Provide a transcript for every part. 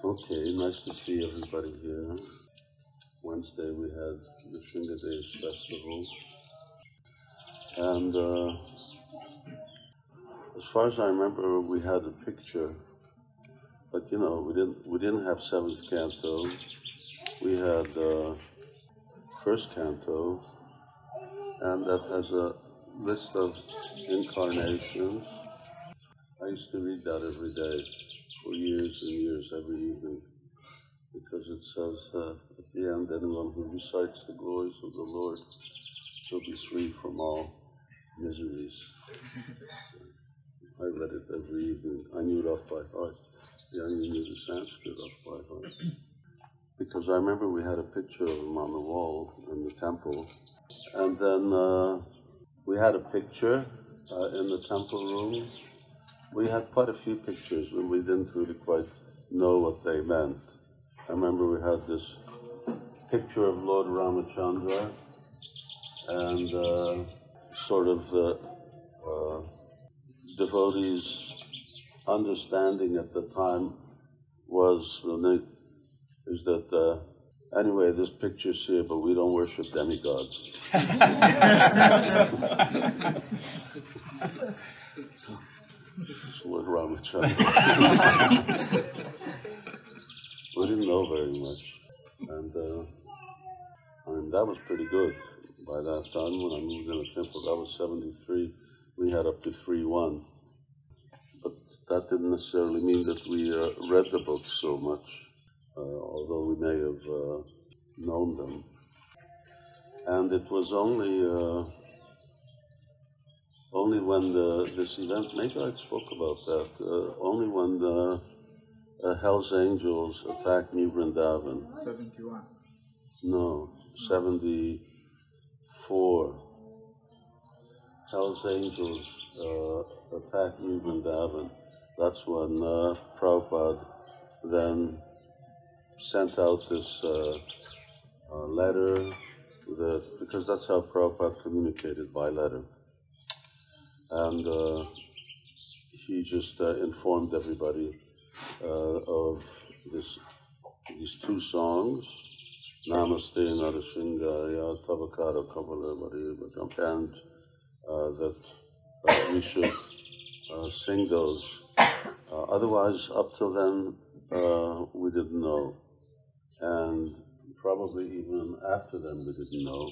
Okay, nice to see everybody here. Wednesday we had the Śivarāma festival, and as far as I remember, we had a picture, but we didn't have seventh canto. We had first canto, and that has a list of incarnations. I used to read that every day for years and years, every evening, because it says at the end, anyone who recites the glories of the Lord shall be free from all miseries. I read it every evening. I knew it off by heart. Yeah, I knew the Sanskrit off by heart. Because I remember we had a picture of him on the wall in the temple. And then we had a picture in the temple room. We had quite a few pictures, but we didn't really quite know what they meant. I remember we had this picture of Lord Ramachandra, and sort of the devotees' understanding at the time was that anyway, this picture's here, but we don't worship demigods. Lord Ramachandra. We didn't know very much, and that was pretty good. By that time, when I moved in the temple, that was 73. We had up to 3-1, but that didn't necessarily mean that we read the books so much, although we may have known them. And it was only when this event, maybe I spoke about that, only when the Hell's Angels attacked New Vrindavan. 71. No, 74. Hell's Angels attacked New Vrindavan. That's when Prabhupada then sent out this letter, because that's how Prabhupada communicated, by letter. And he just informed everybody of these two songs, Namaste Narasingaya Tavakara Kavala, and that we should sing those. Otherwise, up till then, we didn't know. And probably even after then, we didn't know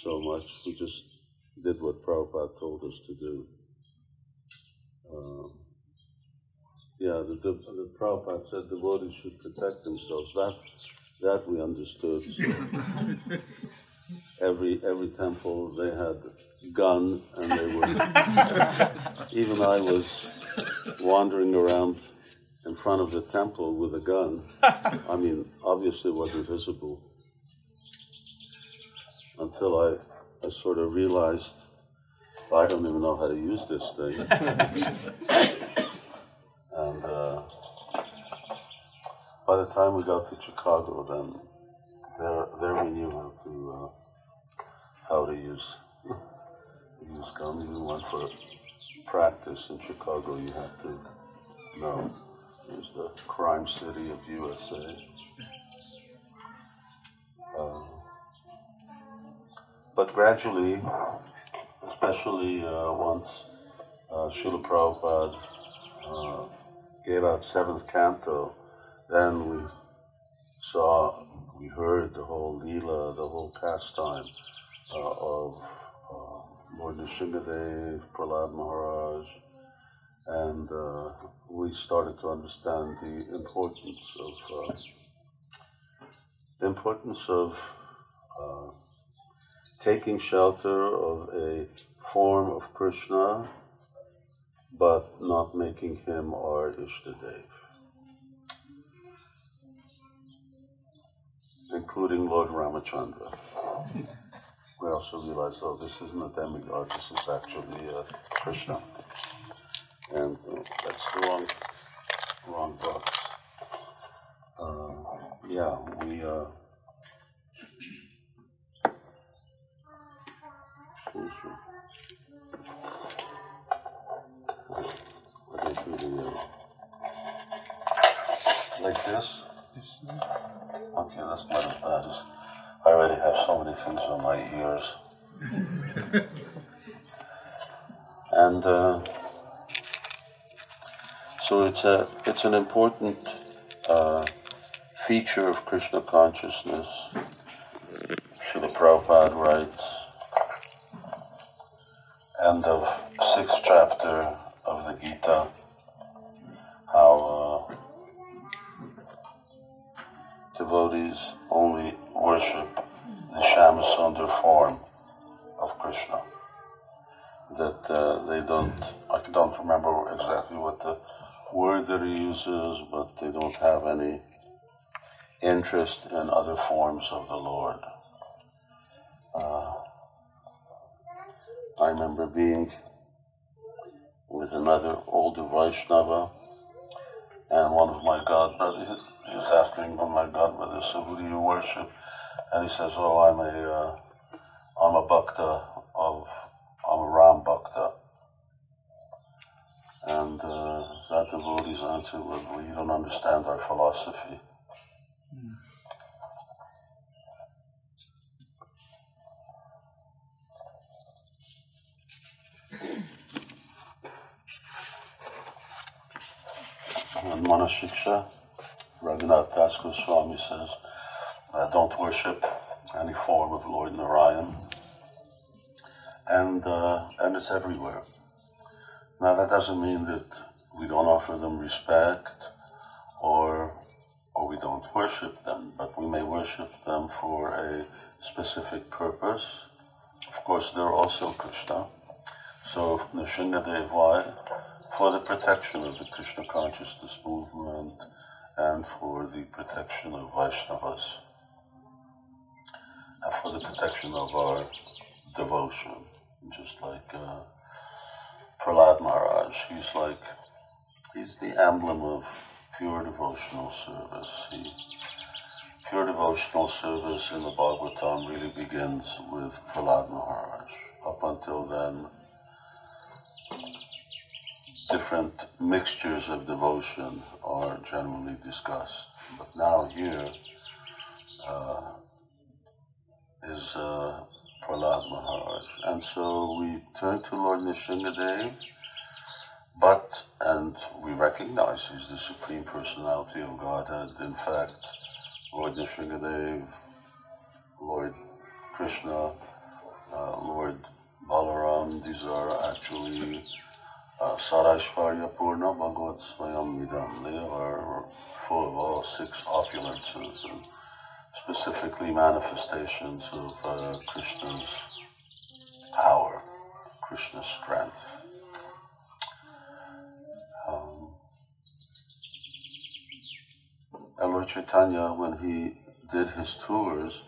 so much. We just did what Prabhupada told us to do. The Prabhupada said devotees should protect themselves. That we understood. So every temple, they had gun, and they were. Even I was wandering around in front of the temple with a gun. I mean, obviously it wasn't visible until I sort of realized I don't even know how to use this thing. And by the time we got to Chicago, then there we knew how to use guns. We went for practice in Chicago. You had to know. It was the crime city of USA. But gradually, especially once Srila Prabhupada gave out seventh canto, then we heard the whole Leela, the whole pastime of Lord Nrsimhadev, Prahlad Maharaj, and we started to understand the importance of taking shelter of a form of Kṛṣṇa, but not making him our iṣṭadeva, including Lord Ramachandra. We also realized, this isn't a demigod, this is actually Kṛṣṇa. And that's the wrong box. Like this. Okay, that's not as bad as... I already have so many things on my ears. And so it's an important feature of Krishna consciousness. Srila Prabhupada writes, end of 6th chapter of the Gita, how devotees only worship the Shyamasundar form of Krishna. That they don't, I don't remember exactly what the word that he uses, but they don't have any interest in other forms of the Lord. I remember being with another older Vaishnava, and one of my godbrothers, he was asking one of my godbrothers, so who do you worship? And he says, oh, I'm a bhakta I'm a Ram bhakta. And that devotee's answer was, well, you don't understand our philosophy. In Manashiksha, Raghunath Das Goswami says, don't worship any form of Lord Narayan. And it's everywhere. Now that doesn't mean that we don't offer them respect or we don't worship them, but we may worship them for a specific purpose. Of course, they're also Krishna. So Nrsimhadev, why? For the protection of the Krishna consciousness movement and for the protection of Vaishnavas, and for the protection of our devotion. Just like Prahlad Maharaj, he's the emblem of pure devotional service. Pure devotional service in the Bhagavatam really begins with Prahlad Maharaj. Up until then, different mixtures of devotion are generally discussed. But now here is Prahlad Maharaj. And so we turn to Lord Nrsimhadev, and we recognize he's the Supreme Personality of Godhead. In fact, Lord Nrsimhadev, Lord Krishna, Lord Balaram, these are actually Sarashvarya Purna Bhagavat Swayam Vidam. They are full of all 6 opulences and specifically manifestations of Krishna's power, Krishna's strength. And Lord Chaitanya, when he did his tours,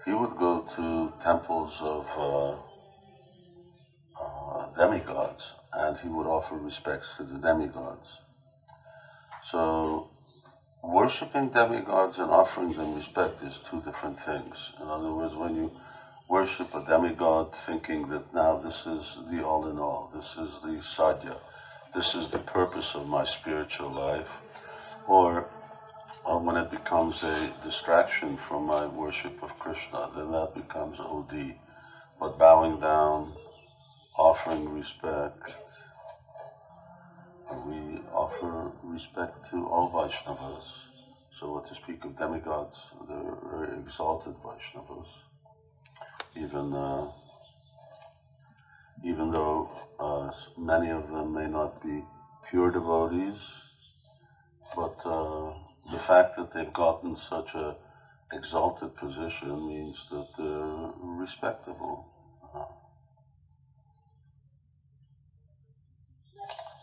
he would go to temples of demigods, and he would offer respects to the demigods. So, worshipping demigods and offering them respect is 2 different things. In other words, when you worship a demigod thinking that now this is the all-in-all, this is the sadhya, this is the purpose of my spiritual life, or when it becomes a distraction from my worship of Krishna, then that becomes OD. But bowing down, offering respect, we offer respect to all Vaishnavas. So to speak of demigods, they're very exalted Vaishnavas. Even though many of them may not be pure devotees, but the fact that they've gotten such a exalted position means that they're respectable.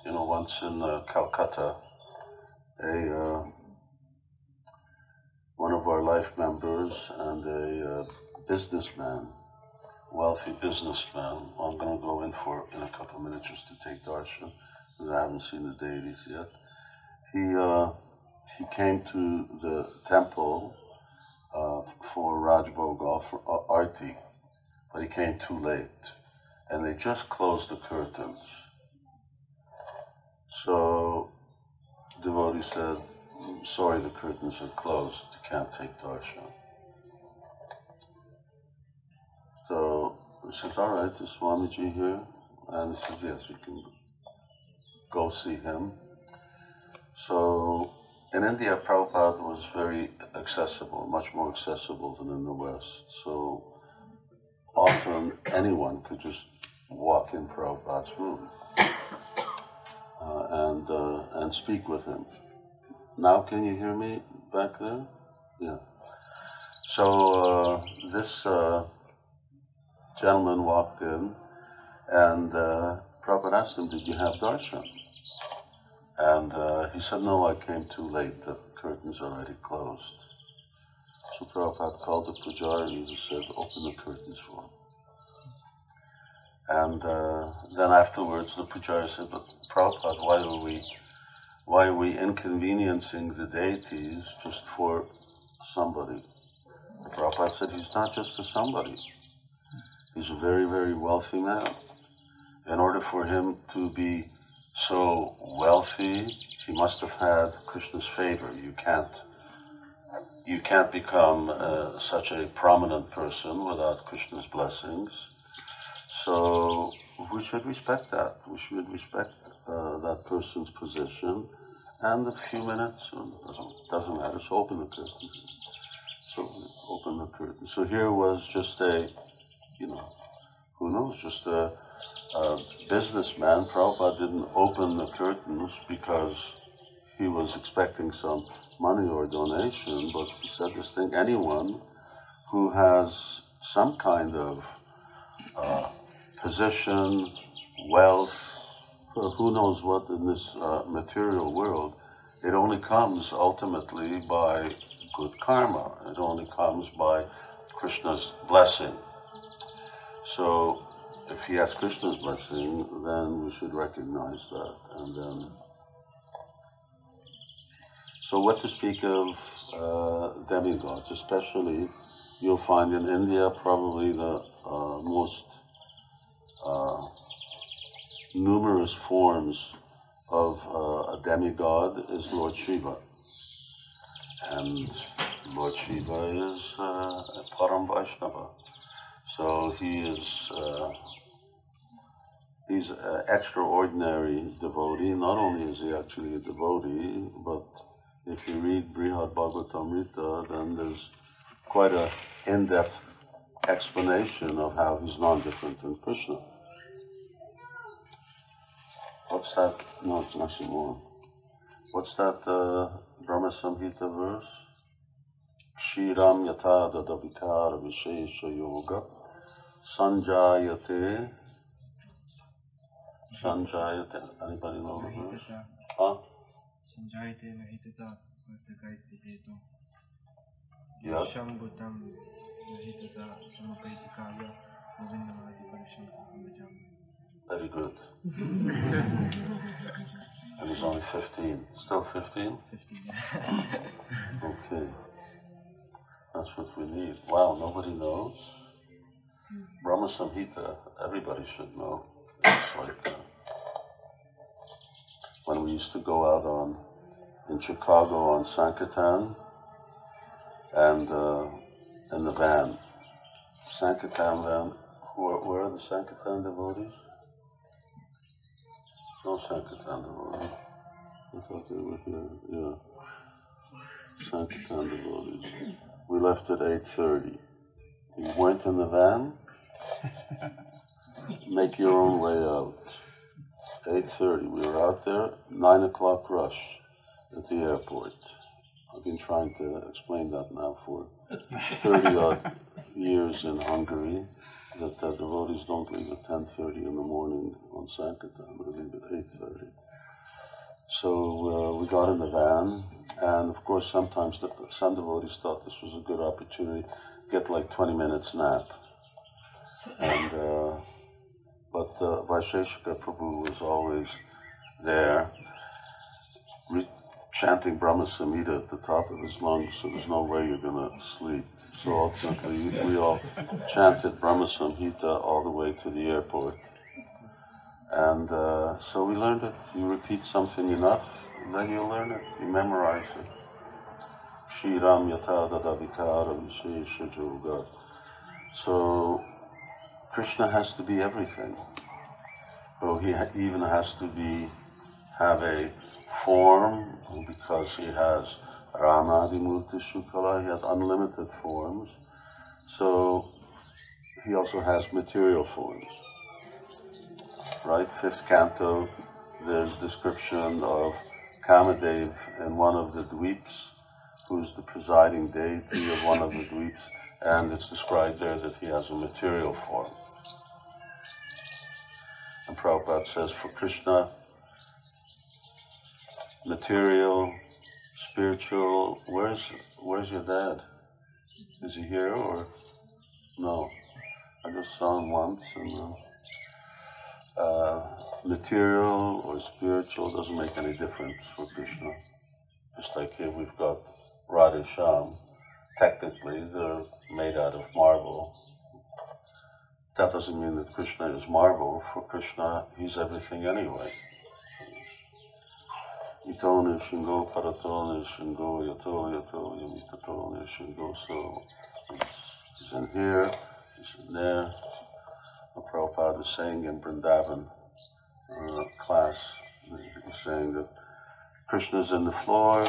Once in Calcutta, one of our life members and a businessman, wealthy businessman, I'm going to go in a couple of minutes just to take darshan, because I haven't seen the deities yet. He came to the temple for Rajbhoga, for Arti, but he came too late, and they just closed the curtains. So the devotee said, sorry, the curtains are closed, you can't take darshan. So he says, all right, is Swamiji here? And he says, yes, you can go see him. So in India, Prabhupada was very accessible, much more accessible than in the West. So often anyone could just walk in Prabhupada's room and speak with him. Now can you hear me back there? Yeah. So this gentleman walked in, and Prabhupada asked him, did you have darshan? And he said, no, I came too late, the curtain's already closed. So Prabhupada called the pujari who said, open the curtains for him. And then afterwards the pujari said, but Prabhupada, why are we inconveniencing the deities just for somebody? Prabhupada said, he's not just a somebody. He's a very, very wealthy man. In order for him to be so wealthy, he must have had Krishna's favor. You can't become such a prominent person without Krishna's blessings. So we should respect that. We should respect that person's position. And a few minutes, doesn't matter, so open the curtain. So open the curtain. So here was just a, who knows, just a businessman. Prabhupada didn't open the curtains because he was expecting some money or donation, but he said this thing, anyone who has some kind of position, wealth, who knows what in this material world, it only comes ultimately by good karma. It only comes by Krishna's blessing. So if he has Krishna's blessing, then we should recognize that. And then, so what to speak of demigods, especially you'll find in India probably the most numerous forms of a demigod is Lord Shiva. And Lord Shiva is Param Vaishnava. So he's an extraordinary devotee. Not only is he actually a devotee, but if you read Brihad Bhagavatamrita, then there's quite an in-depth explanation of how he's non-different than Krishna. What's that? No, it's not more. What's that Brahma Samhita verse? Kshiram yata dadavikara vishesha yoga sanjayate. Anybody know the verse? Huh? Sanjayate mahitata vartakaistiteto. Yeah. Shambhutam mahitata samapaitikaya govindamadi parisham. Very good. And he's only 15. Still 15? 15. Okay. That's what we need. Wow, nobody knows? Brahma Samhita, everybody should know. It's like when we used to go out in Chicago on Sankirtan and in the van. Sankirtan van. Where are the Sankirtan devotees? No Sankirtan devotees. I thought they were here. Yeah. Sankirtan devotees. We left at 8:30. You weren't in the van? Make your own way out. 8:30. We were out there, 9 o'clock rush at the airport. I've been trying to explain that now for 30 odd years in Hungary, that devotees don't leave at 10:30 in the morning on Sankirtan, they leave at 8:30. So we got in the van, and of course sometimes some devotees thought this was a good opportunity to get like 20 minutes nap. And but Vaisheshika Prabhu was always there, chanting Brahma Samhita at the top of his lungs, so there's no way you're going to sleep. So ultimately, we all chanted Brahma Samhita all the way to the airport. And so we learned it. You repeat something enough, then you learn it. You memorize it. Shiram Yata Dadavikara Vishesha Yoga. So Krishna has to be everything. So he even has to have a form, because he has Ramadimurti Shukala, he has unlimited forms. So he also has material forms. Right? 5th canto, there's description of Kamadev in one of the dweeps, who's the presiding deity of one of the dweeps, and it's described there that he has a material form. And Prabhupada says for Krishna, material, spiritual, where's your dad? Is he here or no? I just saw him once, and material or spiritual doesn't make any difference for Krishna. Just like here we've got Radha Shyam. Technically, they're made out of marble. That doesn't mean that Krishna is marble. For Krishna, he's everything anyway. Itone Shingo, Paratone Shingo, Yato, Yamitatone Shingo. So he's in here, he's in there. Prabhupada is saying in Vrindavan class, he's saying that Krishna's in the floor,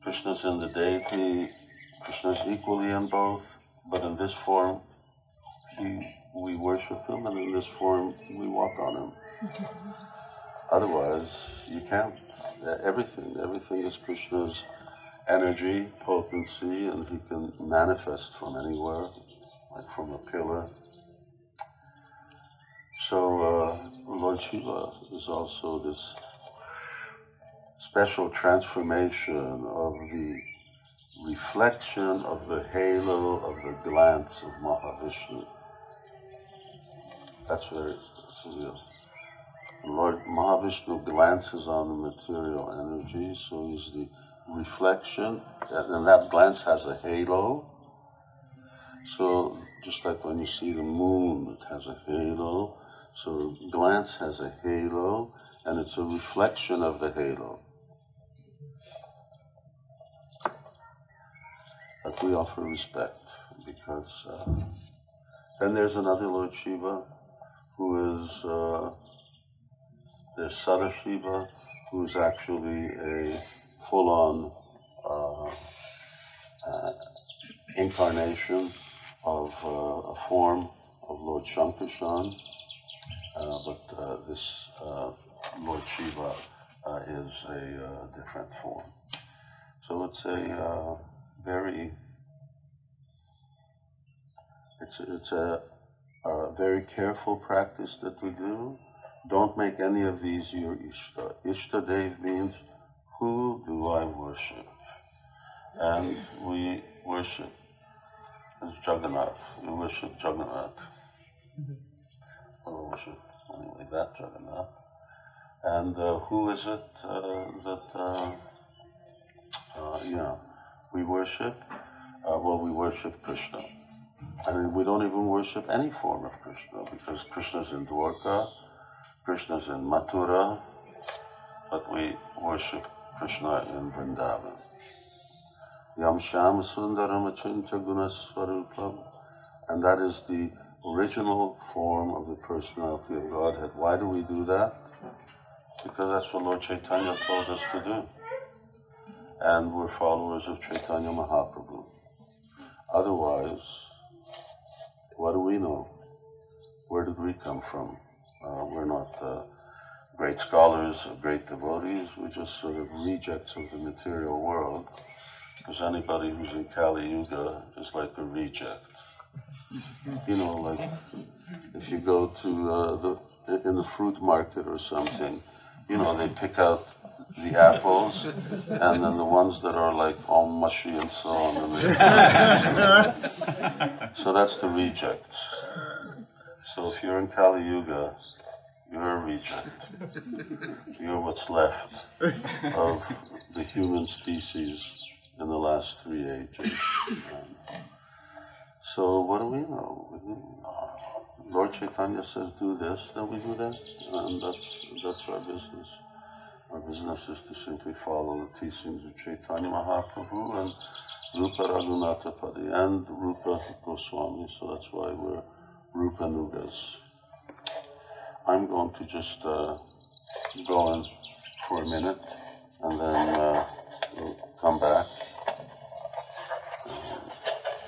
Krishna's in the deity, Krishna's equally in both, but in this form we worship him, and in this form we walk on him. Otherwise, you can't. Everything is Krishna's energy, potency, and he can manifest from anywhere, like from a pillar. So Lord Shiva is also this special transformation of the reflection of the halo of the glance of Mahavishnu. That's real. Lord Mahavishnu glances on the material energy, so he's the reflection, and that glance has a halo. So just like when you see the moon, it has a halo. So glance has a halo, and it's a reflection of the halo. But we offer respect, because then there's another Lord Shiva, who is there's Sadashiva, who is actually a full-on incarnation of a form of Lord Shankarshan, but this Lord Shiva is a different form. So it's a it's a very careful practice that we do. Don't make any of these your Ishta. Iṣṭadeva means, who do I worship? And we worship as Jagannath. We worship Jagannath. Or worship anyway that Jagannath. And who is it we worship? Well, we worship Krishna. And we don't even worship any form of Krishna, because Krishna's in Dwarka, Krishna's in Mathura, but we worship Krishna in Vrindavan. Yam Shama Sundaram Achintya Gunaswarupam. And that is the original form of the personality of Godhead. Why do we do that? Because that's what Lord Chaitanya told us to do. And we're followers of Chaitanya Mahaprabhu. Otherwise, what do we know? Where did we come from? We're not great scholars or great devotees. We're just sort of rejects of the material world. Because anybody who's in Kali Yuga is like a reject. You know, like if you go to in the fruit market or something, you know, they pick out the apples, and then the ones that are like all mushy and so on. So that's the reject. So if you're in Kali Yuga, you're a reject. You're what's left of the human species in the last 3 ages. So what do we know? Lord Chaitanya says do this, then we do that, and that's our business. Our business is to simply follow the teachings of Chaitanya Mahaprabhu, and Rupa Raghunatha Padi and Rupa Goswami, so that's why we're Rupa Nugas. I'm going to just go in for a minute and then we'll come back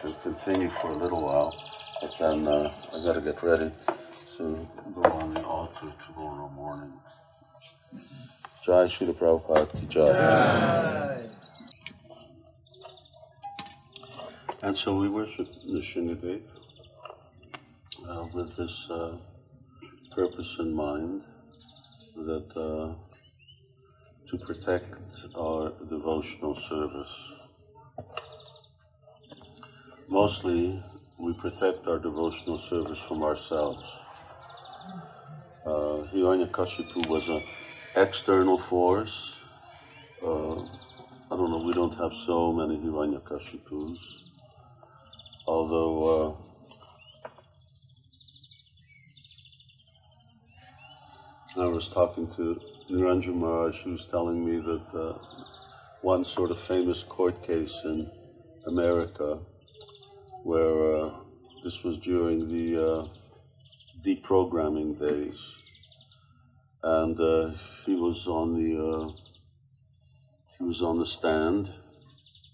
and continue for a little while, but then I got to get ready to go on the altar tomorrow morning. Jai Srila Prabhupada Ki Jai. And so we worship Nrsimhadev with this purpose in mind, that to protect our devotional service. Mostly, we protect our devotional service from ourselves. Hiranyakashipu was an external force. I don't know, we don't have so many Hiranyakashipus. Although I was talking to Niranjan Maharaj, who was telling me that one sort of famous court case in America, where this was during the deprogramming days, and he was on the stand.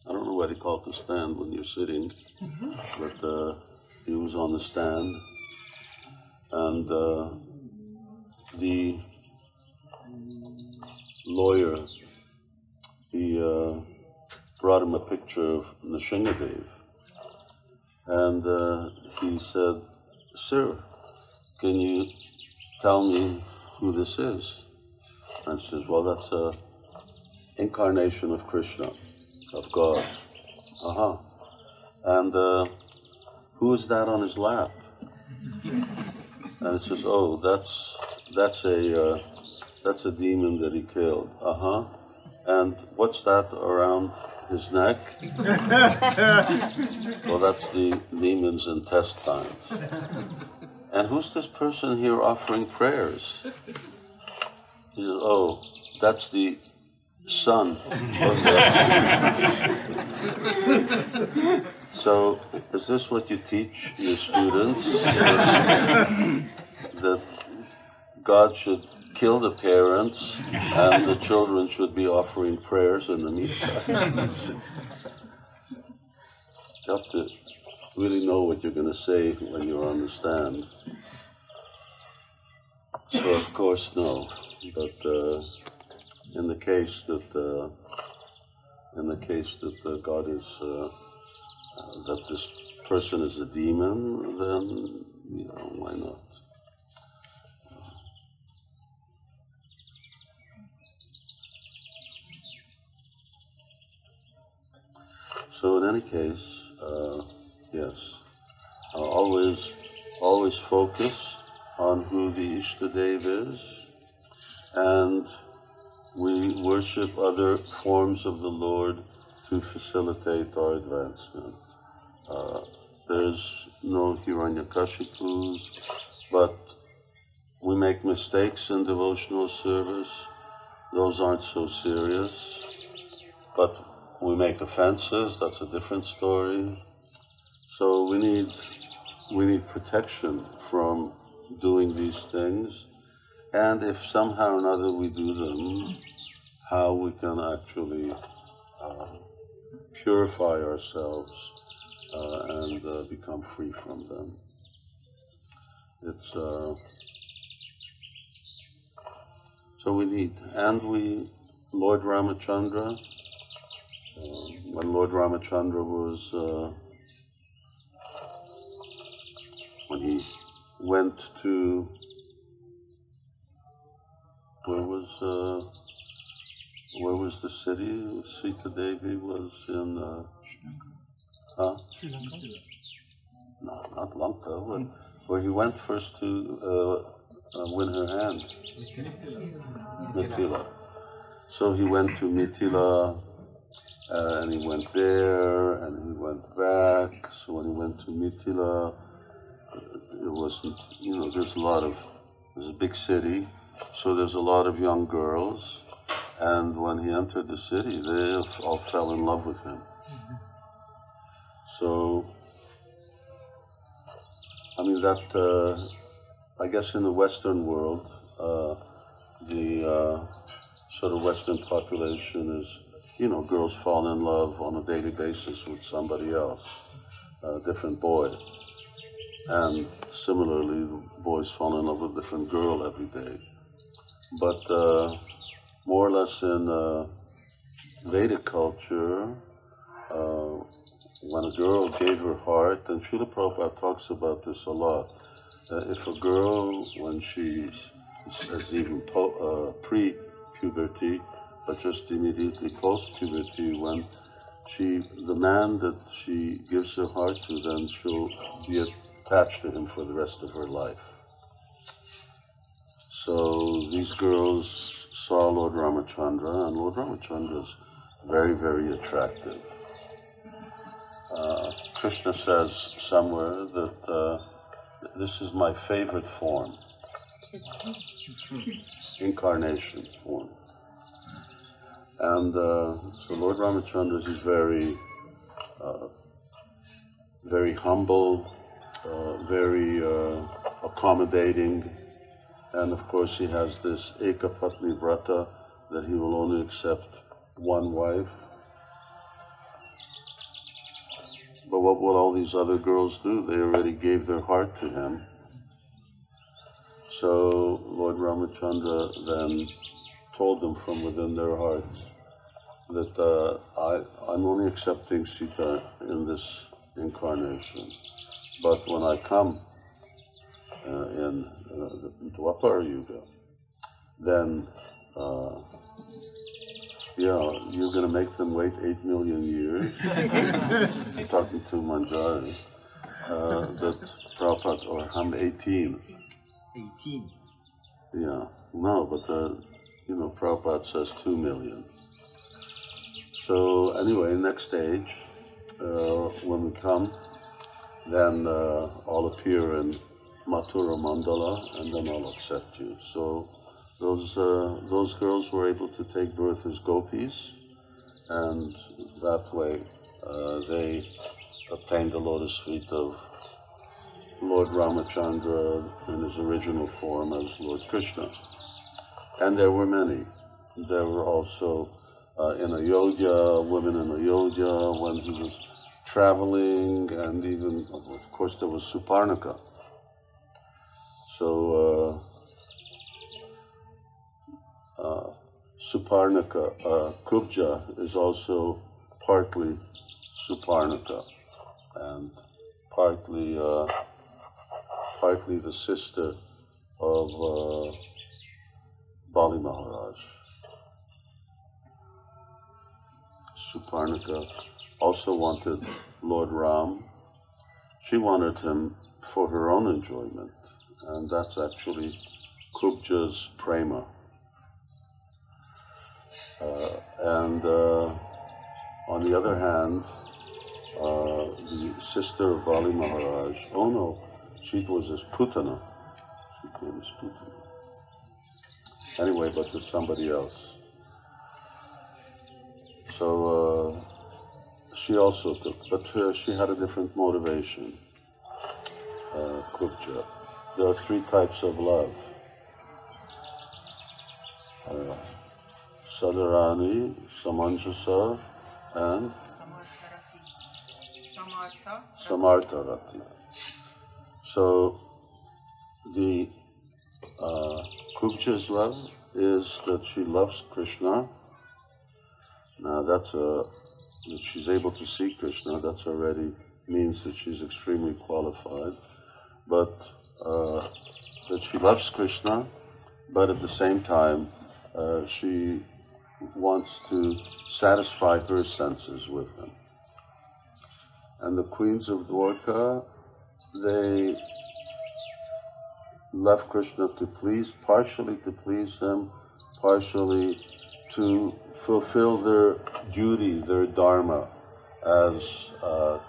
I don't know why they call it the stand when you're sitting, but he was on the stand, and the lawyer, he brought him a picture of Nrsimhadev, and he said, "Sir, can you tell me who this is?" And he says, "Well, that's an incarnation of Kṛṣṇa, of God." And who is that on his lap? And it says, "Oh, that's a demon that he killed." And what's that around his neck? Well, that's the demon's intestines. And who's this person here offering prayers? He says, "Oh, that's the son of the..." So, is this what you teach your students? That God should kill the parents and the children should be offering prayers in the meantime? You have to really know what you're going to say when you're on the stand. So, of course, no. But in the case that God is that this person is a demon, then why not? So in any case, yes, always focus on who the iṣṭadeva is, and we worship other forms of the Lord to facilitate our advancement. There's no Hiranyakashipus, but we make mistakes in devotional service. Those aren't so serious. But we make offenses, that's a different story. So we need protection from doing these things. And if somehow or another we do them, how we can actually purify ourselves and become free from them. It's so we need, and Lord Ramachandra, when Lord Ramachandra was, when he went to, where was the city? Sita Devi was in, Sri Lanka? No, not Lanka, where he went first to win her hand. Mithila. So he went to Mithila, and he went there, and he went back. So when he went to Mithila, it wasn't, there's a big city, so there's a lot of young girls, and when he entered the city, they all fell in love with him. So, I mean that, I guess in the Western world, the sort of Western population is, you know, girls fall in love on a daily basis with somebody else, a different boy. And similarly, the boys fall in love with a different girl every day. But more or less in Vedic culture, when a girl gave her heart, and Srila Prabhupada talks about this a lot, if a girl, when she is even pre-puberty, but just immediately post-puberty, when the man that she gives her heart to, then she'll be attached to him for the rest of her life. So these girls saw Lord Ramachandra, and Lord Ramachandra is very, very attractive. Kṛṣṇa says somewhere that this is my favorite form, incarnation form. And so Lord Ramachandra is very, very humble, very accommodating, and of course he has this Ekapatni Vrata, that he will only accept one wife. But what will all these other girls do? They already gave their heart to him. So Lord Ramachandra then told them from within their hearts that I'm only accepting Sita in this incarnation. But when I come in Dwapara Yuga, then you're going to make them wait 8 million years. Talking to Manjari, that Prabhupada, or I'm 18. 18? Yeah, no, but Prabhupada says 2 million. So anyway, next stage, when we come, then I'll appear in Mathura Mandala, and then I'll accept you. So those girls were able to take birth as gopis, and that way they obtained the lotus feet of Lord Ramachandra in his original form as Lord Kṛṣṇa. And there were many. There were also in Ayodhya, women in Ayodhya when he was traveling, and even, of course, there was Suparnika. So Suparnika, Kubja is also partly Suparnika, and partly the sister of Bali Maharaj. Suparnika also wanted Lord Ram. She wanted him for her own enjoyment, and that's actually Kubja's prema. And on the other hand, the sister of Bali Maharaj, oh no, she was his Putana. She became his Putana. Anyway, but to somebody else. So she also took, but she had a different motivation, Kubja. There are 3 types of love. Sadarani, Samanjasa, and Samartha-rati. So the Kubja's love is that she loves Kṛṣṇa. Now that she's able to see Kṛṣṇa, that's already means that she's extremely qualified. But that she loves Kṛṣṇa, but at the same time she wants to satisfy her senses with him. And the queens of Dwarka, they love Kṛṣṇa to please, partially to please him, partially to fulfill their duty, their dharma, as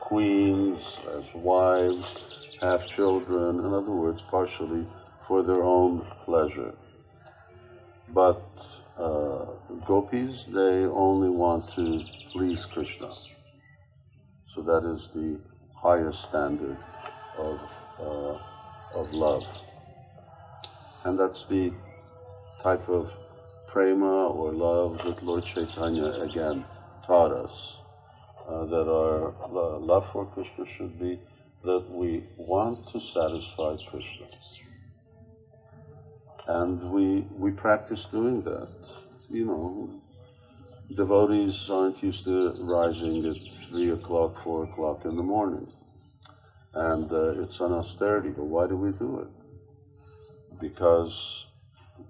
queens, as wives, have children, in other words, partially for their own pleasure. But gopis, they only want to please Kṛṣṇa. So that is the highest standard of love. And that's the type of prema or love that Lord Chaitanya again taught us, that our love for Krishna should be that we want to satisfy Krishna. And we practice doing that. You know, devotees aren't used to rising at 3 o'clock, 4 o'clock in the morning. And it's an austerity, but why do we do it? Because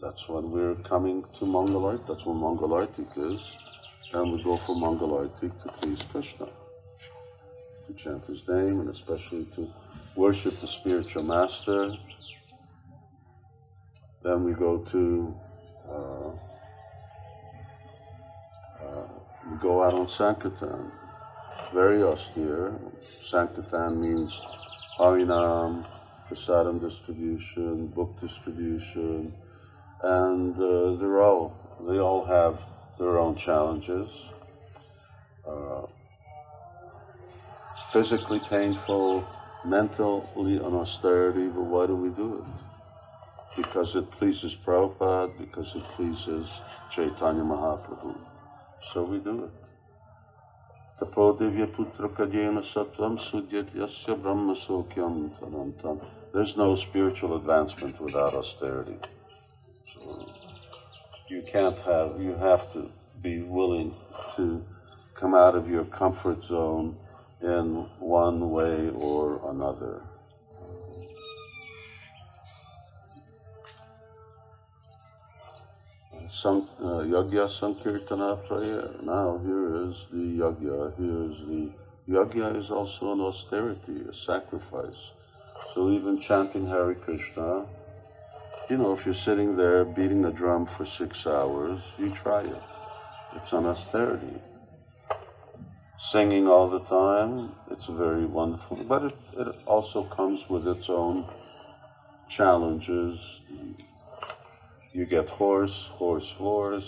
that's when we're coming to Mangalartik, that's when Mangalartik is, and we go for Mangalartik to please Krishna, to chant his name, and especially to worship the spiritual master. Then we go to, we go out on Sankirtan, very austere. Sankirtan means Harinam, prasadam distribution, book distribution, and they all have their own challenges. Physically painful, mentally an austerity, but why do we do it? Because it pleases Prabhupada, because it pleases Chaitanya Mahaprabhu. So we do it. Tapo divya putra kajena sattvam sudyat yasya brahma sokyam tanantam. There's no spiritual advancement without austerity. So you have to be willing to come out of your comfort zone in one way or another. Yagya Sankirtana prayer. Now here is the yagya. Yagya is also an austerity, a sacrifice. So even chanting Hare Krishna, you know, if you're sitting there beating a drum for 6 hours, you try it. It's an austerity. Singing all the time, it's very wonderful, but it also comes with its own challenges. You get hoarse, your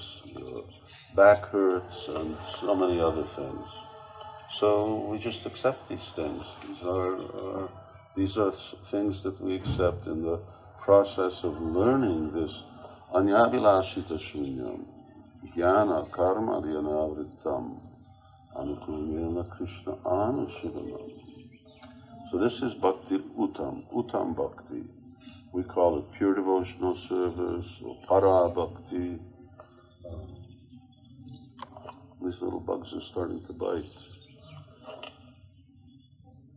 back hurts, and so many other things. So we just accept these things. These are things that we accept in the process of learning this anyabhilashita shunyam, jnana karma dhyanavrittam, anukulyena Krishna anushivanam. So this is bhakti uttam bhakti. We call it pure devotional service, or para bhakti. These little bugs are starting to bite.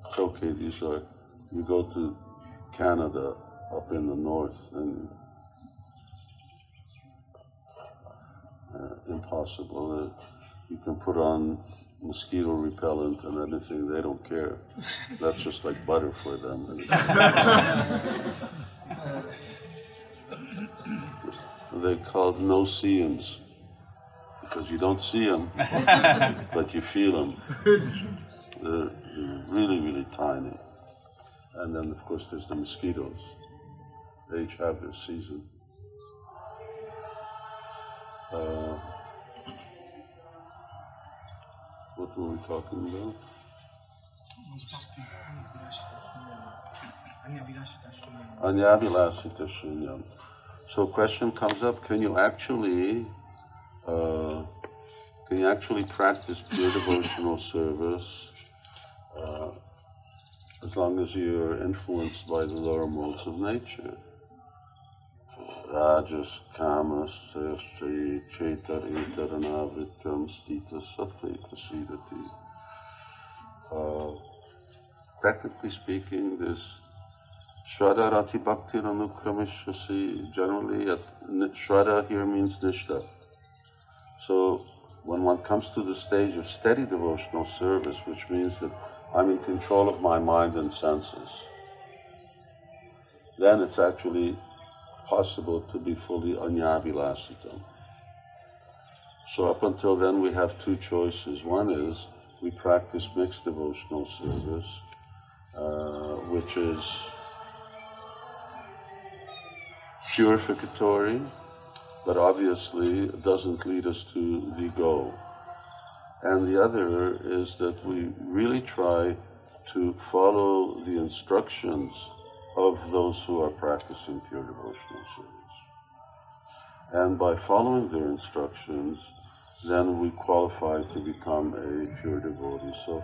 It's okay, you go to Canada up in the north and impossible. You can put on mosquito repellent and anything, they don't care. That's just like butter for them. They're called no-seeums, because you don't see them, but you feel them. They're really, really tiny. And then, of course, there's the mosquitoes. They each have their season. What were we talking about? Anyabhilashita shunyam. So a question comes up, can you actually practice pure devotional service as long as you're influenced by the lower modes of nature? Rajas, kamas, sastri, chetar, etaranavritam, stita, sattve, prasidati. Technically speaking, this Shraddha Rati Bhakti Anukramishasi, generally, Shraddha here means Nishtha. So when one comes to the stage of steady devotional service, which means that I'm in control of my mind and senses, then it's actually possible to be fully anyabhilashita. So up until then we have two choices. One is we practice mixed devotional service, which is purificatory, but obviously doesn't lead us to the goal. And the other is that we really try to follow the instructions of those who are practicing pure devotional service. And by following their instructions, then we qualify to become a pure devotee. So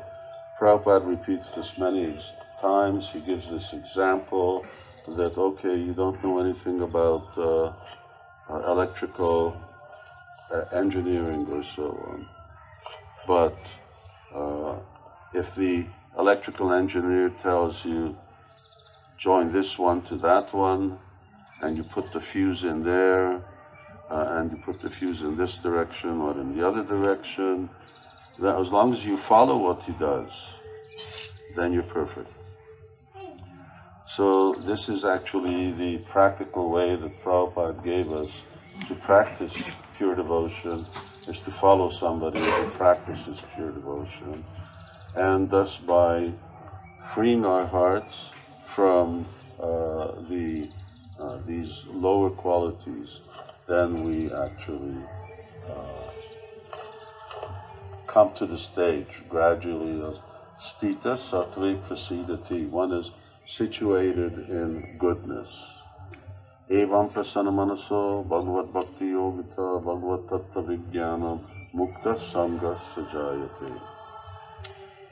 Prabhupada repeats this many times. He gives this example that, okay, you don't know anything about electrical engineering or so on, but if the electrical engineer tells you, join this one to that one, and you put the fuse in there, and you put the fuse in this direction or in the other direction, then as long as you follow what he does, then you're perfect. So this is actually the practical way that Prabhupada gave us to practice pure devotion, is to follow somebody who practices pure devotion. And thus by freeing our hearts from these lower qualities, then we actually come to the stage gradually of stita sattve prasidati. One is situated in goodness. Evam prasana manaso bhagavad bhakti yogita bhagavad tattva vijnana mukta sangha sajayate.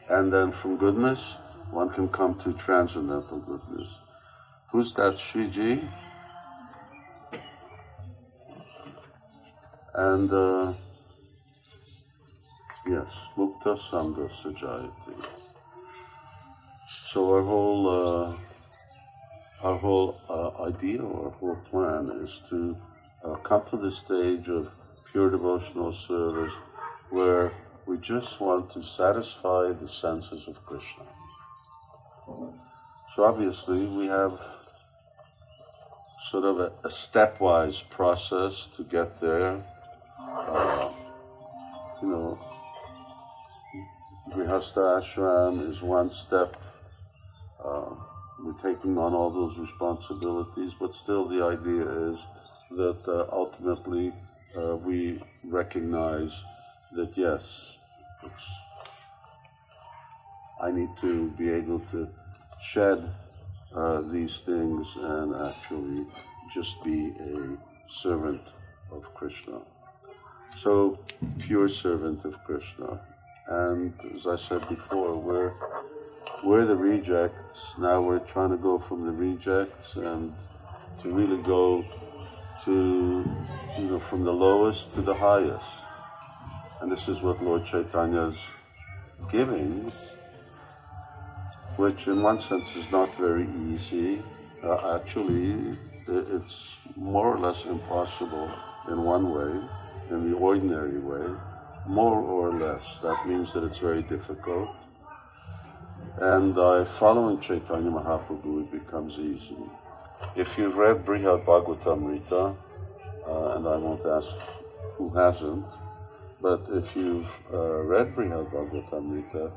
And then from goodness, one can come to transcendental goodness. Who's that, Shriji? And yes, mukta sangha sajayate. So our whole idea, our whole plan is to come to the stage of pure devotional service where we just want to satisfy the senses of Krishna. So obviously we have sort of a stepwise process to get there. Grihastha ashram is one step. We're taking on all those responsibilities, but still the idea is that ultimately we recognize that yes, I need to be able to shed these things and actually just be a servant of Krishna. So, pure servant of Krishna. And as I said before, we're the rejects. Now we're trying to go from the rejects and to really go to, from the lowest to the highest. And this is what Lord Chaitanya's giving, which in one sense is not very easy. Actually, it's more or less impossible in one way, in the ordinary way, more or less. That means that it's very difficult. And by following Chaitanya Mahaprabhu, it becomes easy. If you've read Brihad Bhagavatamrita, and I won't ask who hasn't, but if you've read Brihad Bhagavatamrita,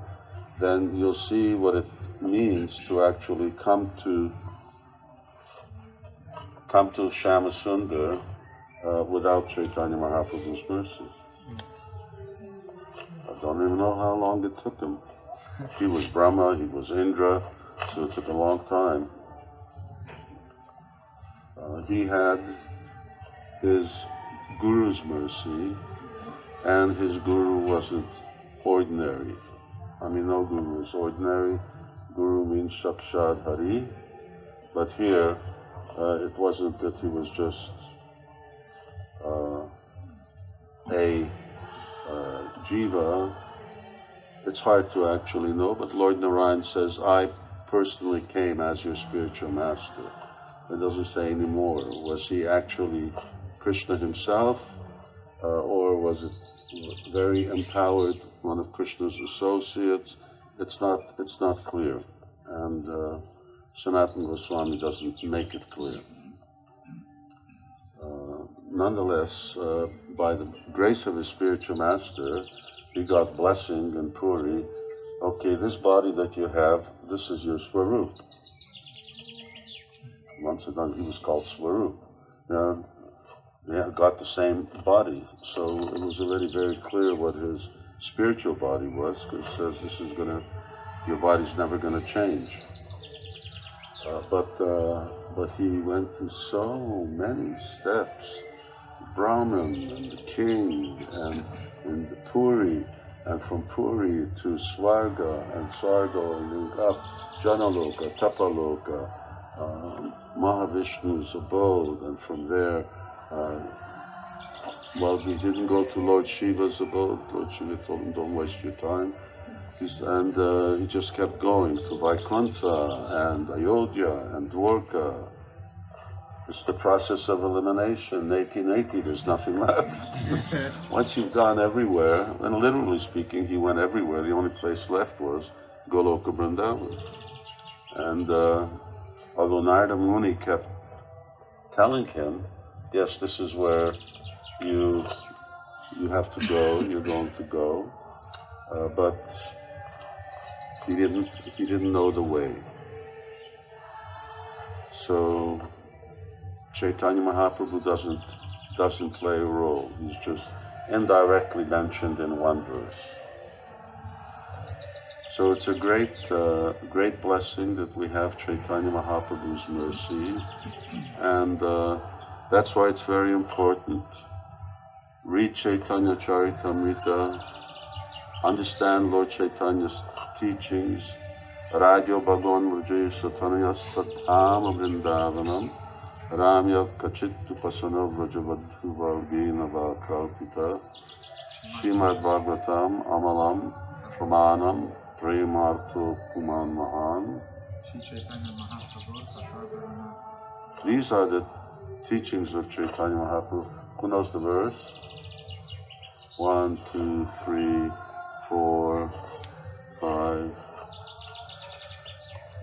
then you'll see what it means to actually come to Shyamasundar without Chaitanya Mahaprabhu's mercy. I don't even know how long it took him. He was Brahma, he was Indra, so it took a long time. He had his Guru's mercy, and his Guru wasn't ordinary. I mean, no Guru is ordinary. Guru means Sakshat Hari, but here it wasn't that he was just a jiva. It's hard to actually know, but Lord Narayan says, I personally came as your spiritual master. It doesn't say anymore. Was he actually Krishna himself, or was it very empowered, one of Krishna's associates? It's not clear. And Sanatana Goswami doesn't make it clear. Nonetheless, by the grace of his spiritual master, he got blessing in Puri. Okay, this body that you have, this is your Swarup. Once again, he was called Swarup. Got the same body. So it was already very clear what his spiritual body was, because it says this is your body's never going to change. But he went through so many steps. Brahman and the king and the Puri, and from Puri to Svarga, and Svarga and then up Janaloka, Tapaloka, Mahavishnu's abode, and from there, well, he didn't go to Lord Shiva's abode. Lord Shiva told him, don't waste your time. And he just kept going to Vaikuntha and Ayodhya and Dwarka. It's the process of elimination. In 1880, there's nothing left. Once you've gone everywhere, and literally speaking, he went everywhere. The only place left was Goloka Vrindavan. And although Narada Muni kept telling him, yes, this is where you have to go, you're going to go, but he didn't know the way. So Chaitanya Mahaprabhu doesn't play a role. He's just indirectly mentioned in one verse. So it's a great blessing that we have Chaitanya Mahaprabhu's mercy, and that's why it's very important. Read Chaitanya Charitamrita, understand Lord Chaitanya's teachings. Radyo Bhagavan Vrajaya Satanaya Sathama Vrindavanam Ramya Kachittu Pasana Vrajavadhu Vargena Vakalpita Srimad Bhagavatam Amalam Pramanam Premartho Kuman Mahan. These are the teachings of Chaitanya Mahaprabhu. Who knows the verse? 1, 2, 3, 4, 5.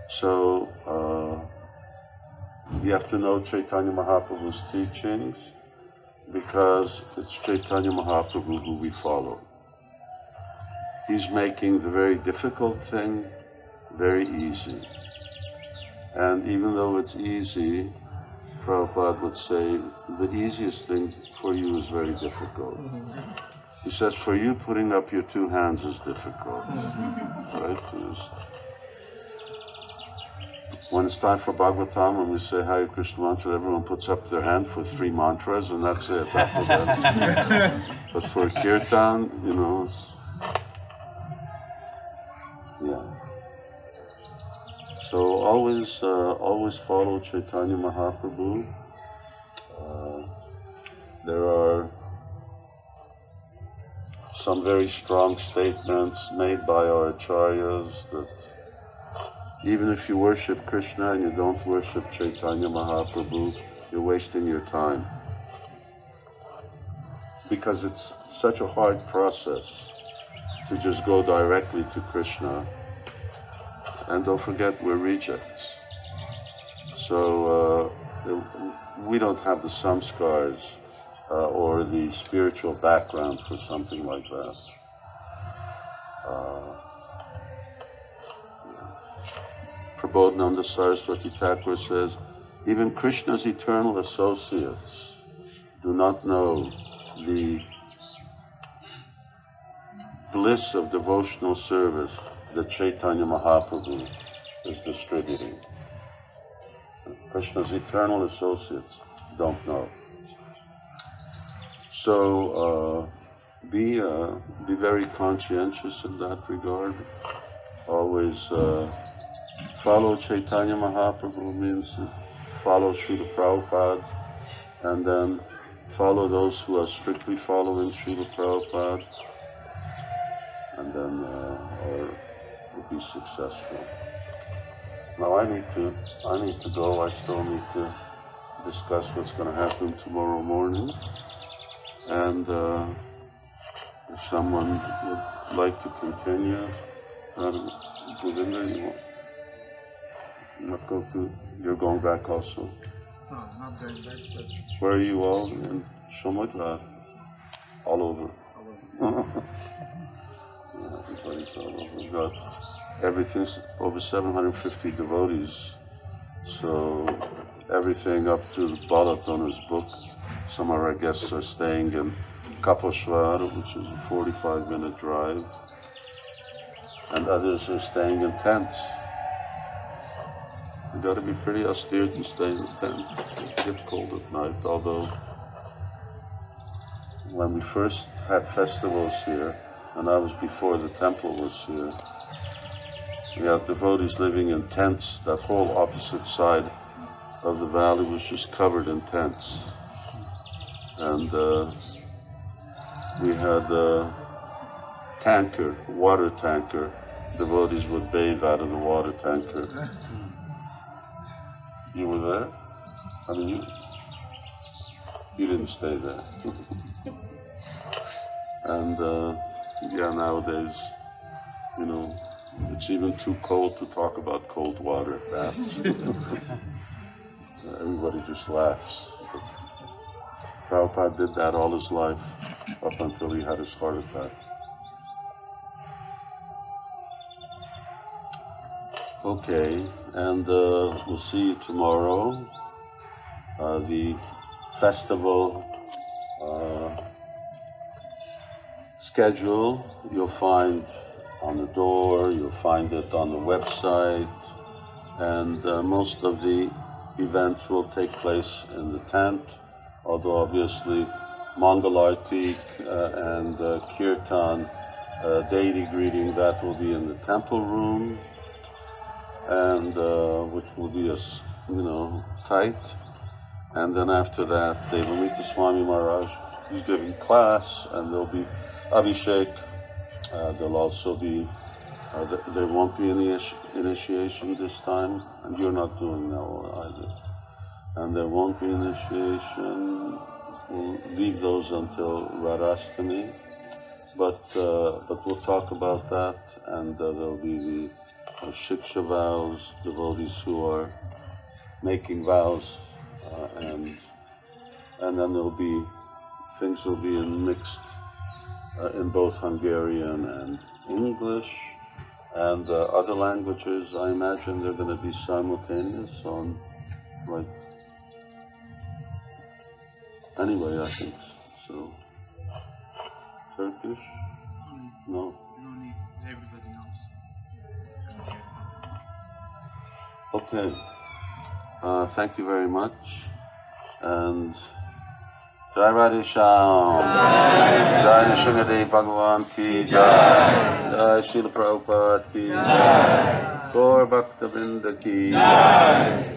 So you have to know Chaitanya Mahaprabhu's teachings, because it's Chaitanya Mahaprabhu who we follow. He's making the very difficult thing very easy. And even though it's easy, Prabhupada would say, the easiest thing for you is very difficult. He says, for you, putting up your two hands is difficult. Right? When it's time for Bhagavatam, when we say Hare Krishna mantra, everyone puts up their hand for 3 mantras, and that's it. After that. But for Kirtan, it's, yeah. So always follow Chaitanya Mahaprabhu. There are some very strong statements made by our acharyas that even if you worship Krishna and you don't worship Chaitanya Mahaprabhu, you're wasting your time. Because it's such a hard process to just go directly to Krishna. And don't forget, we're rejects. So we don't have the samskars or the spiritual background for something like that. Prabodhananda Saraswati Thakur says, even Krishna's eternal associates do not know the bliss of devotional service that Chaitanya Mahaprabhu is distributing. Krishna's eternal associates don't know. So be very conscientious in that regard. Always follow Chaitanya Mahaprabhu means follow Srila Prabhupada, and then follow those who are strictly following Srila Prabhupada, and then will be successful. Now I need to go. I still need to discuss what's going to happen tomorrow morning. And if someone would like to continue, Govinda, you're going back also? No, not going back, but... Where are you all? In Shumadra? All over. Yeah, everybody's all over. We've got everything's over 750 devotees. So everything up to Balatona's book. Some of our guests are staying in Kapashwar, which is a 45-minute drive, and others are staying in tents. You got to be pretty austere to stay in a tent. It gets cold at night, although when we first had festivals here, and I was before the temple was here, we had devotees living in tents. That whole opposite side of the valley was just covered in tents. And we had a tanker, water tanker. Devotees would bathe out of the water tanker. You were there? I mean, you didn't stay there. And yeah, nowadays, you know, it's even too cold to talk about cold water baths. Everybody just laughs. But Prabhupada did that all his life up until he had his heart attack. Okay, and we'll see you tomorrow. The festival schedule you'll find on the door, you'll find it on the website, and most of the events will take place in the tent, although obviously Mangalarti and Kirtan, deity greeting, that will be in the temple room, and which will be tight. And then after that, Devamita Swami Maharaj is giving class, and there'll be Abhishek. There'll also be, there won't be any initiation this time, and you're not doing that either. And there won't be initiation. We'll leave those until Radhastami, but we'll talk about that, and there'll be the Shiksha vows, devotees who are making vows, and then there'll be, things will be mixed in both Hungarian and English, and other languages. I imagine they're going to be simultaneous on, like, anyway, I think so. Turkish? No. No need, everybody knows. Okay. Thank you very much, and Jai Radhe Shyam, Jai Nrsimhadev Bhagavan ki Jai, Jai Srila Prabhupada ki Jai, Gaur Bhakta Vrinda ki Jai.